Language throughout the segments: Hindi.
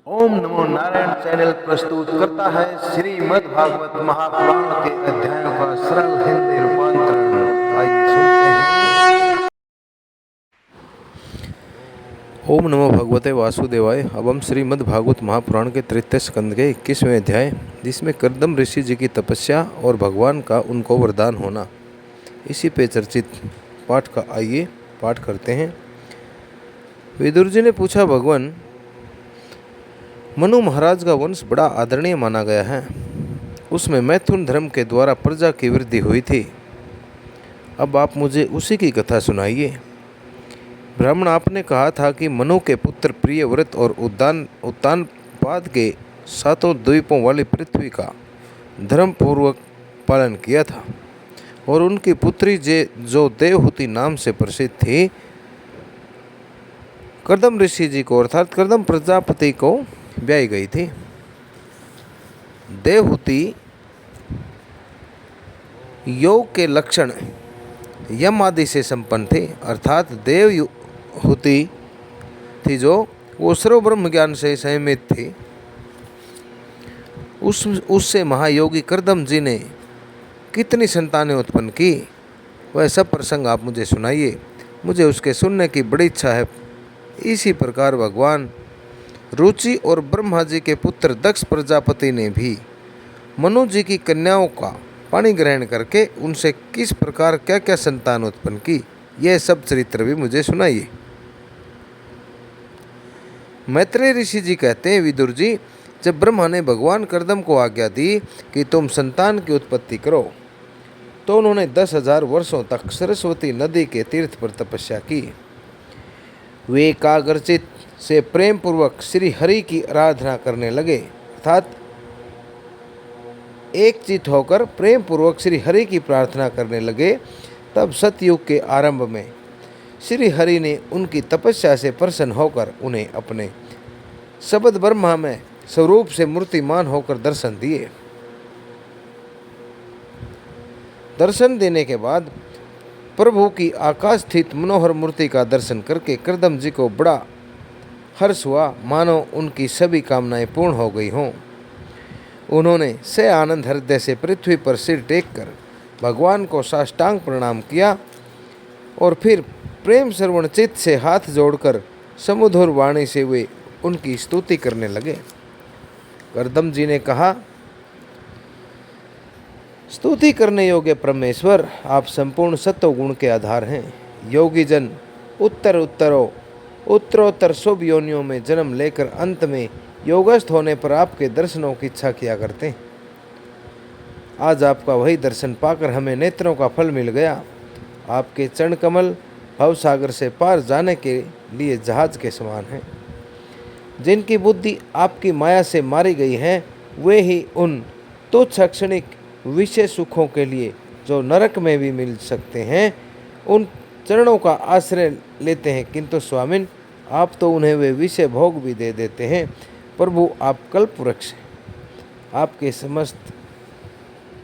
ओम नमो नारायण चैनल प्रस्तुत करता है श्रीमद् भागवत महापुराण के अध्यायों का सरल हिंदी रूपांतरण। आइए सुनते हैं। ओम नमो भगवते वासुदेवाय। अब हम श्रीमद् भागवत महापुराण के तृतीय स्कंद के 21वें अध्याय, जिसमें कर्दम ऋषि जी की तपस्या और भगवान का उनको वरदान होना, इसी पे चर्चित पाठ का आइए पाठ करते हैं। विदुर जी ने पूछा, भगवान, मनु महाराज का वंश बड़ा आदरणीय माना गया है। उसमें मैथुन धर्म के द्वारा प्रजा की वृद्धि हुई थी। अब आप मुझे उसी की कथा सुनाइए। ब्राह्मण, आपने कहा था कि मनु के पुत्र प्रियव्रत और उत्तानपाद के 7 द्वीपों वाली पृथ्वी का धर्मपूर्वक पालन किया था और उनकी पुत्री जो देवहूति नाम से प्रसिद्ध थी, कर्दम ऋषि जी को अर्थात कर्दम प्रजापति को ब्याही गई थी। देवहूति योग के लक्षण यम आदि से संपन्न थे, अर्थात देवहूति थी जो वो सर्व ब्रह्म ज्ञान से संयमित थी। उससे महायोगी कर्दम जी ने कितनी संतानें उत्पन्न की, वह सब प्रसंग आप मुझे सुनाइए। मुझे उसके सुनने की बड़ी इच्छा है। इसी प्रकार भगवान रुचि और ब्रह्मा जी के पुत्र दक्ष प्रजापति ने भी मनु जी की कन्याओं का पाणी ग्रहण करके उनसे किस प्रकार क्या क्या संतान उत्पन्न की, यह सब चरित्र भी मुझे सुनाइए। मैत्रेय ऋषि जी कहते हैं, विदुर जी, जब ब्रह्मा ने भगवान कर्दम को आज्ञा दी कि तुम संतान की उत्पत्ति करो, तो उन्होंने 10,000 वर्षों तक सरस्वती नदी के तीर्थ पर तपस्या की। वे एकाग्रचित से प्रेम पूर्वक श्री हरि की आराधना करने लगे, अर्थात एक चित होकर प्रेम पूर्वक श्री हरि की प्रार्थना करने लगे। तब सतयुग के आरंभ में श्री हरि ने उनकी तपस्या से प्रसन्न होकर उन्हें अपने शब्द ब्रह्मा में स्वरूप से मूर्तिमान होकर दर्शन दिए। दर्शन देने के बाद प्रभु की आकाश स्थित मनोहर मूर्ति का दर्शन करके कर्दम जी को बड़ा हर्ष हुआ, मानो उनकी सभी कामनाएं पूर्ण हो गई हों। उन्होंने से आनंद हृदय से पृथ्वी पर सिर टेककर भगवान को साष्टांग प्रणाम किया और फिर प्रेम श्रवण चित्त से हाथ जोड़कर सुमधुर वाणी से वे उनकी स्तुति करने लगे। कर्दम जी ने कहा, स्तुति करने योग्य परमेश्वर, आप संपूर्ण सत्व गुण के आधार हैं। योगी जन उत्तरोत्तर शुभ योनियों में जन्म लेकर अंत में योगस्थ होने पर आपके दर्शनों की इच्छा किया करते हैं। आज आपका वही दर्शन पाकर हमें नेत्रों का फल मिल गया। आपके चरण कमल भवसागर से पार जाने के लिए जहाज के समान हैं। जिनकी बुद्धि आपकी माया से मारी गई है, वे ही उन तुच्छ क्षणिक विषय सुखों के लिए जो नरक में भी मिल सकते हैं, उन चरणों का आश्रय लेते हैं। किंतु स्वामिन, आप तो उन्हें वे विषय भोग भी दे देते हैं। प्रभु, आप कल्प वृक्ष हैं।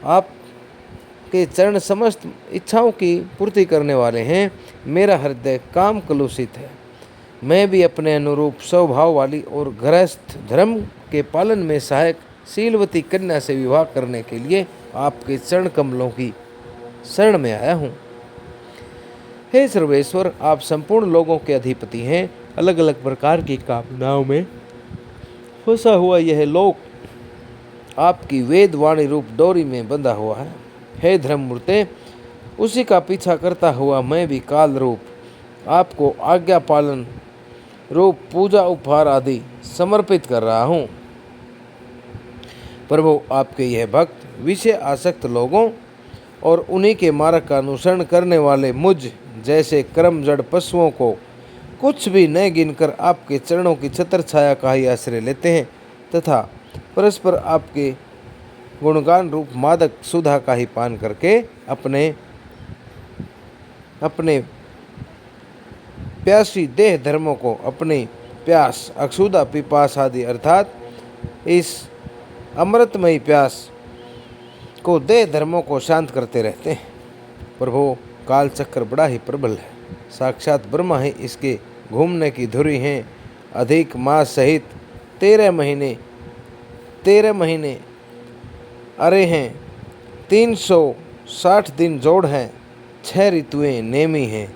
आपके चरण समस्त इच्छाओं की पूर्ति करने वाले हैं। मेरा हृदय काम कलुषित है। मैं भी अपने अनुरूप स्वभाव वाली और गृहस्थ धर्म के पालन में सहायक शीलवती कन्या से विवाह करने के लिए आपके चरण कमलों की शरण में आया हूँ। हे सर्वेश्वर, आप संपूर्ण लोगों के अधिपति हैं। अलग अलग प्रकार की कामनाओं में फंसा हुआ यह लोक आपकी वेद वाणी रूप डोरी में बंधा हुआ है। हे धर्ममूर्ते, उसी का पीछा करता हुआ मैं भी काल रूप आपको आज्ञा पालन रूप पूजा उपहार आदि समर्पित कर रहा हूँ। प्रभु, आपके यह भक्त विषय आसक्त लोगों और उन्हीं के मार्ग का अनुसरण करने वाले मुझ जैसे कर्म जड़ पशुओं को कुछ भी न गिनकर आपके चरणों की छत्र छाया का ही आश्रय लेते हैं तथा परस्पर आपके गुणगान रूप मादक सुधा का ही पान करके अपने प्यासी देह धर्मों को अपनी प्यास अक्षुधा पिपास आदि अर्थात इस अमृतमयी प्यास को देह धर्मों को शांत करते रहते हैं। प्रभु, काल चक्र बड़ा ही प्रबल है। साक्षात ब्रह्मा ही इसके घूमने की धुरी हैं। अधिक मास सहित 13 महीने अरे हैं, 360 दिन जोड़ हैं, 6 ऋतुएं नेमी हैं,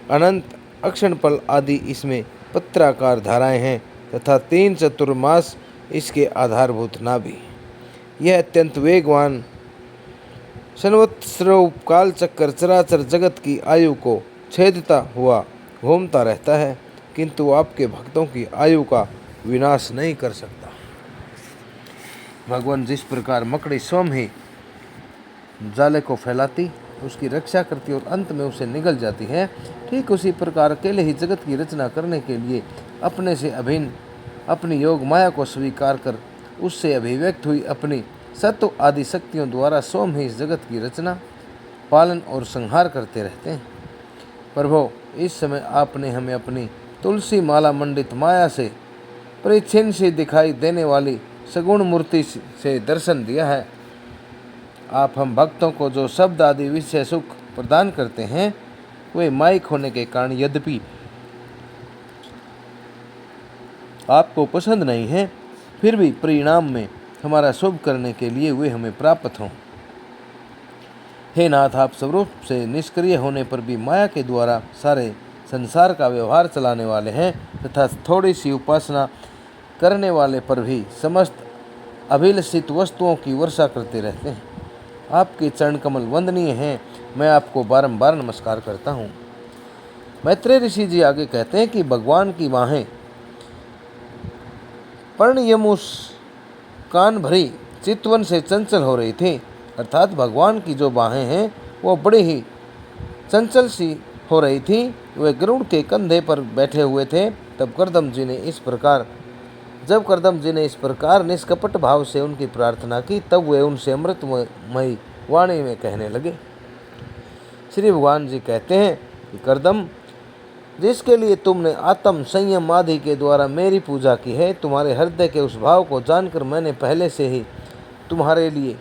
अनंत अक्षणपल आदि इसमें पत्राकार धाराएं हैं तथा 3 चतुर्मास इसके आधारभूत नाभि। यह अत्यंत वेगवान संवत्सरों काल चक्कर चराचर जगत की आयु को छेदता हुआ घूमता रहता है, किंतु आपके भक्तों की आयु का विनाश नहीं कर सकता। भगवान जिस प्रकार मकड़ी स्वयं ही जाले को फैलाती, उसकी रक्षा करती और अंत में उसे निगल जाती है, ठीक उसी प्रकार अकेले ही जगत की रचना करने के लिए अपने से अभिन्न अपनी योग माया को स्वीकार कर उससे अभिव्यक्त हुई अपनी सत्व आदि शक्तियों द्वारा स्वयं ही इस जगत की रचना, पालन और संहार करते रहते हैं। प्रभो, इस समय आपने हमें अपनी तुलसी माला मंडित माया से परिच्छिन्न सी दिखाई देने वाली सगुण मूर्ति से दर्शन दिया है। आप हम भक्तों को जो शब्द आदि विषय सुख प्रदान करते हैं, वे माइक होने के कारण यद्यपि आपको पसंद नहीं है, फिर भी परिणाम में हमारा शुभ करने के लिए वे हमें प्राप्त हों। हे नाथ, आप स्वरूप से निष्क्रिय होने पर भी माया के द्वारा सारे संसार का व्यवहार चलाने वाले हैं तथा थोड़ी सी उपासना करने वाले पर भी समस्त अभिलषित वस्तुओं की वर्षा करते रहते हैं। आपके चरण कमल वंदनीय हैं, मैं आपको बारंबार नमस्कार करता हूँ। मैत्रेय ऋषि जी आगे कहते हैं कि भगवान की बाहें पर्णयमुस कान भरी चितवन से चंचल हो रही थी, अर्थात भगवान की जो बाहें हैं वो बड़ी ही चंचल सी हो रही थी। वे गरुड़ के कंधे पर बैठे हुए थे। जब करदम जी ने इस प्रकार निष्कपट भाव से उनकी प्रार्थना की, तब वे उनसे अमृतमयी वाणी में कहने लगे। श्री भगवान जी कहते हैं कि करदम, जिसके लिए तुमने आत्म संयम आदि के द्वारा मेरी पूजा की है, तुम्हारे हृदय के उस भाव को जानकर मैंने पहले से ही तुम्हारे लिए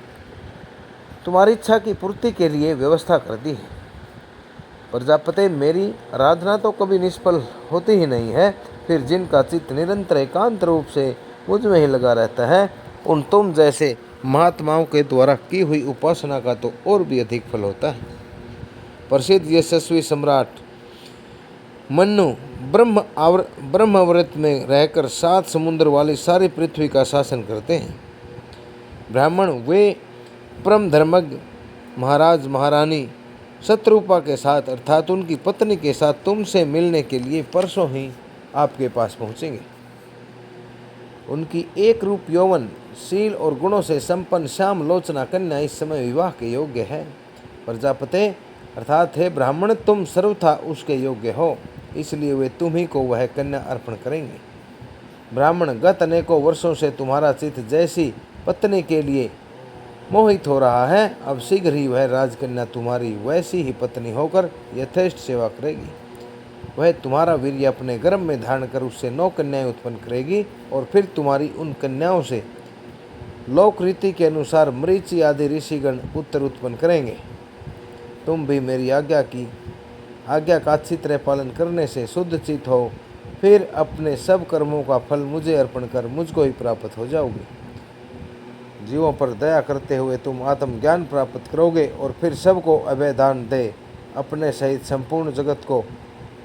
तुम्हारी इच्छा की पूर्ति के लिए व्यवस्था कर दी है। प्रजापते, मेरी आराधना तो कभी निष्फल होती ही नहीं है, फिर जिनका चित्त निरंतर एकांत रूप से मुझ में ही लगा रहता है, उन तुम जैसे महात्माओं के द्वारा की हुई उपासना का तो और भी अधिक फल होता है। प्रसिद्ध यशस्वी सम्राट मनु ब्रह्मव्रत में रहकर 7 समुद्र वाली सारी पृथ्वी का शासन करते हैं। ब्राह्मण वे परम धर्मज्ञ महाराज महारानी शत्रुपा के साथ अर्थात उनकी पत्नी के साथ तुमसे मिलने के लिए परसों ही आपके पास पहुँचेंगे। उनकी एक रूप यौवन शील और गुणों से संपन्न श्याम लोचना कन्या इस समय विवाह के योग्य है। प्रजापते अर्थात हे ब्राह्मण, तुम सर्वथा उसके योग्य हो, इसलिए वे तुम्ही को वह कन्या अर्पण करेंगे। ब्राह्मण, गत अनेकों वर्षों से तुम्हारा चित्त जैसी पत्नी के लिए मोहित हो रहा है, अब शीघ्र ही वह राजकन्या तुम्हारी वैसी ही पत्नी होकर यथेष्ट सेवा करेगी। वह तुम्हारा वीर्य अपने गर्भ में धारण कर उससे 9 कन्याएं उत्पन्न करेगी और फिर तुम्हारी उन कन्याओं से लोक रीति के अनुसार मरीचि आदि ऋषिगण पुत्र उत्पन्न करेंगे। तुम भी मेरी आज्ञा का अच्छी तरह पालन करने से शुद्ध चित्त हो, फिर अपने सब कर्मों का फल मुझे अर्पण कर मुझको ही प्राप्त हो जाओगे। जीवों पर दया करते हुए तुम आत्मज्ञान प्राप्त करोगे और फिर सबको अभय दान दे अपने सहित संपूर्ण जगत को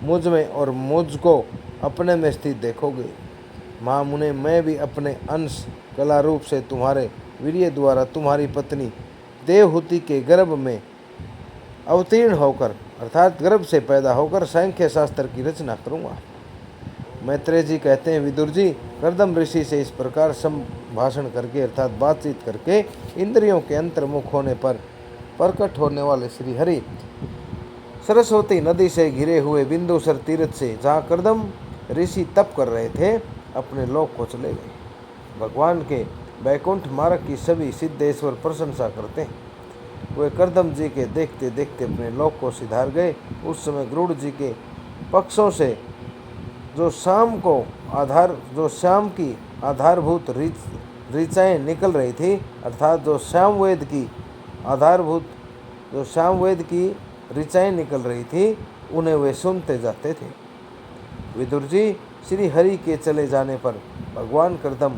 मुझ में और मुझको अपने में स्थित देखोगे। महामुने, मैं भी अपने अंश कला रूप से तुम्हारे वीर्य द्वारा तुम्हारी पत्नी देवहूति के गर्भ में अवतीर्ण होकर अर्थात गर्भ से पैदा होकर सांख्य शास्त्र की रचना करूँगा। मैत्रेय जी कहते हैं, विदुर जी, करदम ऋषि से इस प्रकार संभाषण करके अर्थात बातचीत करके इंद्रियों के अंतर्मुख होने पर प्रकट होने वाले श्री हरि सरस्वती नदी से घिरे हुए बिंदुसर तीर्थ से, जहाँ करदम ऋषि तप कर रहे थे, अपने लोक को चले गए। भगवान के बैकुंठ मार्ग की सभी सिद्धेश्वर प्रशंसा करते हैं। वे करदम जी के देखते देखते अपने लोक को सिधार गए। उस समय गरुड़ जी के पक्षों से जो शाम की आधारभूत ऋचाएँ निकल रही थी अर्थात जो सामवेद की ऋचाएँ निकल रही थी, उन्हें वे सुनते जाते थे। विदुर जी, श्री हरि के चले जाने पर भगवान कर्दम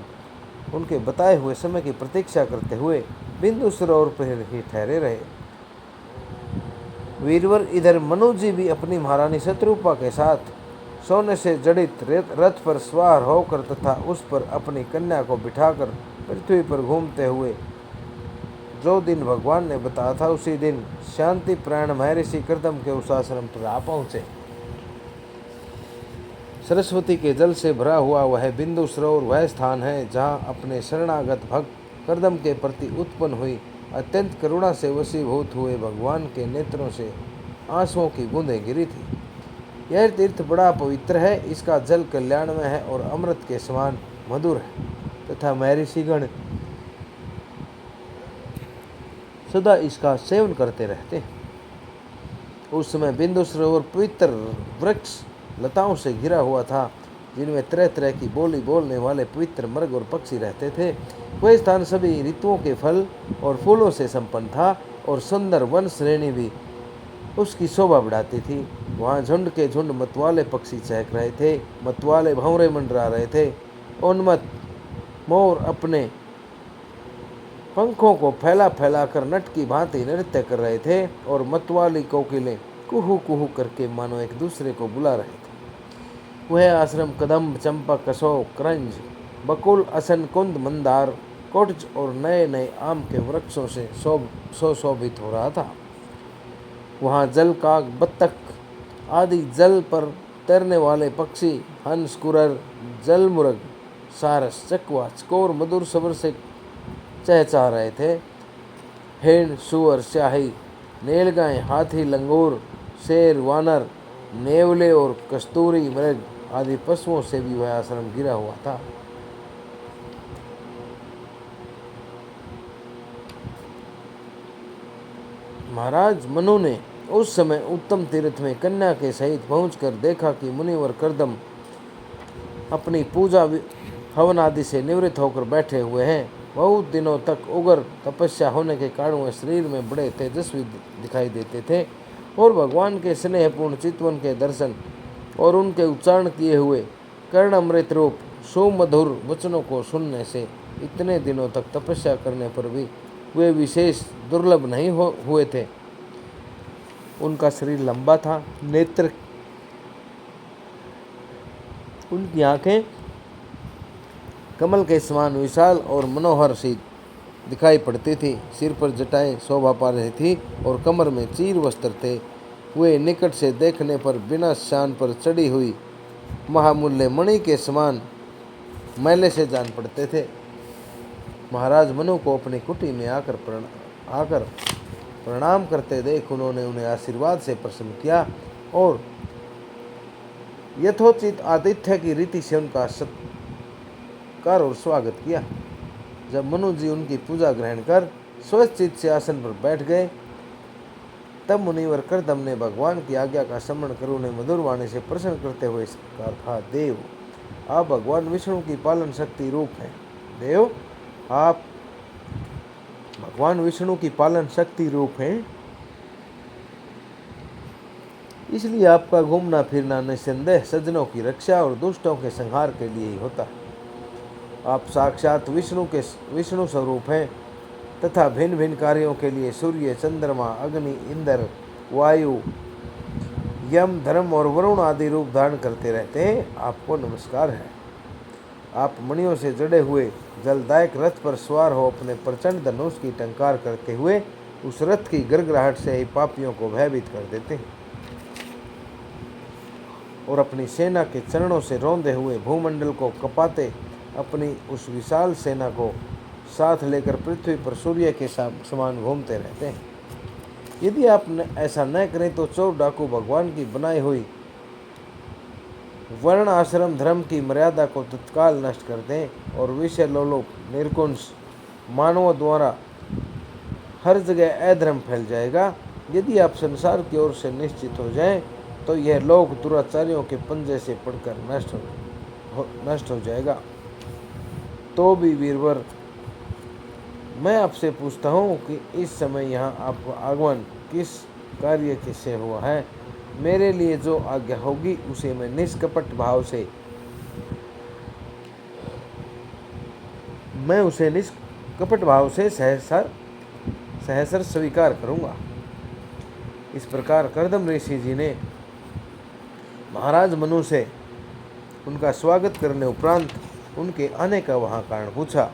उनके बताए हुए समय की प्रतीक्षा करते हुए बिंदु सरोवर पर ही ठहरे रहे। वीरवर इधर मनु जी भी अपनी महारानी शत्रुपा के साथ सोने से जड़ित रथ पर सवार होकर तथा उस पर अपनी कन्या को बिठाकर पृथ्वी पर घूमते हुए जो दिन भगवान ने बताया था उसी दिन शांति प्राण महर्षि कर्दम के उस आश्रम पर आ पहुंचे। सरस्वती के जल से भरा हुआ वह बिंदु सरोवर वह स्थान है जहां अपने शरणागत भक्त कर्दम के प्रति उत्पन्न हुई अत्यंत करुणा से वशीभूत हुए भगवान के नेत्रों से आंसुओं की बूंदें गिरी थी। यह तीर्थ बड़ा पवित्र है, इसका जल कल्याणमय है और अमृत के समान मधुर है तथा महर्षिगण सदा इसका सेवन करते रहते हैं। उस समय बिंदु सरोवर पवित्र वृक्ष लताओं से घिरा हुआ था जिनमें तरह तरह की बोली बोलने वाले पवित्र मृग और पक्षी रहते थे। वह स्थान सभी ऋतुओं के फल और फूलों से संपन्न था और सुंदर वन श्रेणी भी उसकी शोभा बढ़ाती थी। वहाँ झुंड के झुंड मतवाले पक्षी चहक रहे थे, मतवाले भंवरे मंडरा रहे थे, उन्मत्त मोर अपने पंखों को फैला फैला कर नट की भांति नृत्य कर रहे थे और मतवाली कोकिलें कुहू कुहू करके मानो एक दूसरे को बुला रहे थे। वह आश्रम कदम्ब, चंपक, अशोक, क्रंज, बकुल, असन, कुंद, मंदार, कोटज और नए नए आम के वृक्षों से शोभित हो रहा था। वहाँ जल काग, बत्तख आदि जल पर तैरने वाले पक्षी, हंस, कुरर, जलमुर्ग, सारस, चकवा, चकोर मधुर स्वर से चहचहा रहे थे। हेड़, सुअर, स्याही, नीलगाय, हाथी, लंगूर, शेर, वानर, नेवले और कस्तूरी मृग आदि पशुओं से भी वह आश्रम घिरा हुआ था। महाराज मनु ने उस समय उत्तम तीर्थ में कन्या के सहित पहुंचकर देखा कि मुनिवर कर्दम अपनी पूजा हवन आदि से निवृत्त होकर बैठे हुए हैं। बहुत दिनों तक उग्र तपस्या होने के कारण वह शरीर में बड़े तेजस्वी दिखाई देते थे और भगवान के स्नेहपूर्ण चितवन के दर्शन और उनके उच्चारण किए हुए कर्ण अमृत रूप सुमधुर वचनों को सुनने से इतने दिनों तक तपस्या करने पर भी वे विशेष दुर्लभ नहीं हुए थे। उनका शरीर लंबा था, नेत्र उनकी आंखें कमल के समान विशाल और मनोहर सी दिखाई पड़ती थी। सिर पर जटाएं शोभा पा रही थी और कमर में चीर वस्त्र थे। वे निकट से देखने पर बिना शान पर चढ़ी हुई महामूल्य मणि के समान मैले से जान पड़ते थे। महाराज मनु को अपनी कुटी में आकर प्रणाम करते देख उन्होंने उन्हें आशीर्वाद से प्रसन्न किया और यथोचित आतिथ्य की रीति से उनका सत्कार और स्वागत किया। जब मनु जी उनकी पूजा ग्रहण कर स्वचित से आसन पर बैठ गए तब मुनिवर कर्दम ने भगवान की आज्ञा का स्मरण कर उन्हें मधुर वाणी से प्रसन्न करते हुए इस प्रकार कहा, देव आप भगवान विष्णु की पालन शक्ति रूप हैं। देव आप भगवान विष्णु की पालन शक्ति रूप हैं, इसलिए आपका घूमना फिरना निसंदेह सज्जनों की रक्षा और दुष्टों के संहार के लिए ही होता है। आप साक्षात विष्णु स्वरूप हैं तथा भिन्न भिन्न कार्यों के लिए सूर्य, चंद्रमा, अग्नि, इंद्र, वायु, यम, धर्म और वरुण आदि रूप धारण करते रहते हैं। आपको नमस्कार है। आप मणियों से जड़े हुए जलदायक रथ पर सवार हो अपने प्रचंड धनुष की टंकार करते हुए उस रथ की गड़गड़ाहट से ही पापियों को भयभीत कर देते हैं और अपनी सेना के चरणों से रौंदे हुए भूमंडल को कपाते अपनी उस विशाल सेना को साथ लेकर पृथ्वी पर सूर्य के समान घूमते रहते हैं। यदि आप ऐसा न करें तो चोर डाकू भगवान की बनाई हुई वर्ण आश्रम धर्म की मर्यादा को तत्काल नष्ट कर दें और विषय लोलुप निर्कुंज मानवों द्वारा हर जगह अधर्म फैल जाएगा। यदि आप संसार की ओर से निश्चित हो जाएं तो यह लोक दुराचारियों के पंजे से पड़कर नष्ट हो जाएगा। तो भी वीरवर मैं आपसे पूछता हूँ कि इस समय यहाँ आपका आगमन किस कार्य से हुआ है। मेरे लिए जो आज्ञा होगी उसे मैं निष्कपट भाव से मैं उसे निष्कपट भाव से सहसर स्वीकार करूँगा। इस प्रकार कर्दम ऋषि जी ने महाराज मनु से उनका स्वागत करने उपरांत उनके आने का वहाँ कारण पूछा।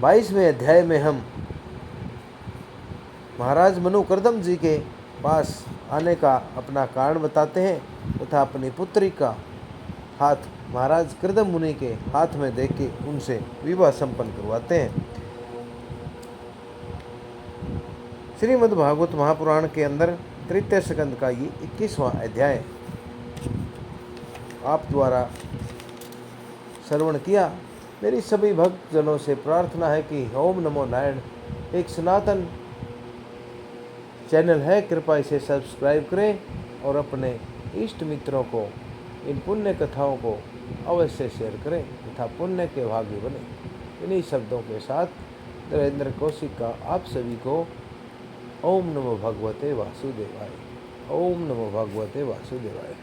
22वें अध्याय में हम महाराज मनु कर्दम जी के पास आने का अपना कारण बताते हैं तथा अपनी पुत्री का हाथ महाराज कर्दम मुनि के हाथ में देख के उनसे विवाह संपन्न करवाते हैं। श्रीमद् भागवत महापुराण के अंदर तृतीय स्कंद का ये 21वां अध्याय आप द्वारा श्रवण किया। मेरी सभी भक्तजनों से प्रार्थना है कि ओम नमो नारायण एक सनातन चैनल है, कृपया इसे सब्सक्राइब करें और अपने इष्ट मित्रों को इन पुण्य कथाओं को अवश्य शेयर करें तथा पुण्य के भागी बने। इन्हीं शब्दों के साथ नरेंद्र कौशिक का आप सभी को ओम नमो भगवते वासुदेवाय। ओम नमो भगवते वासुदेवाय।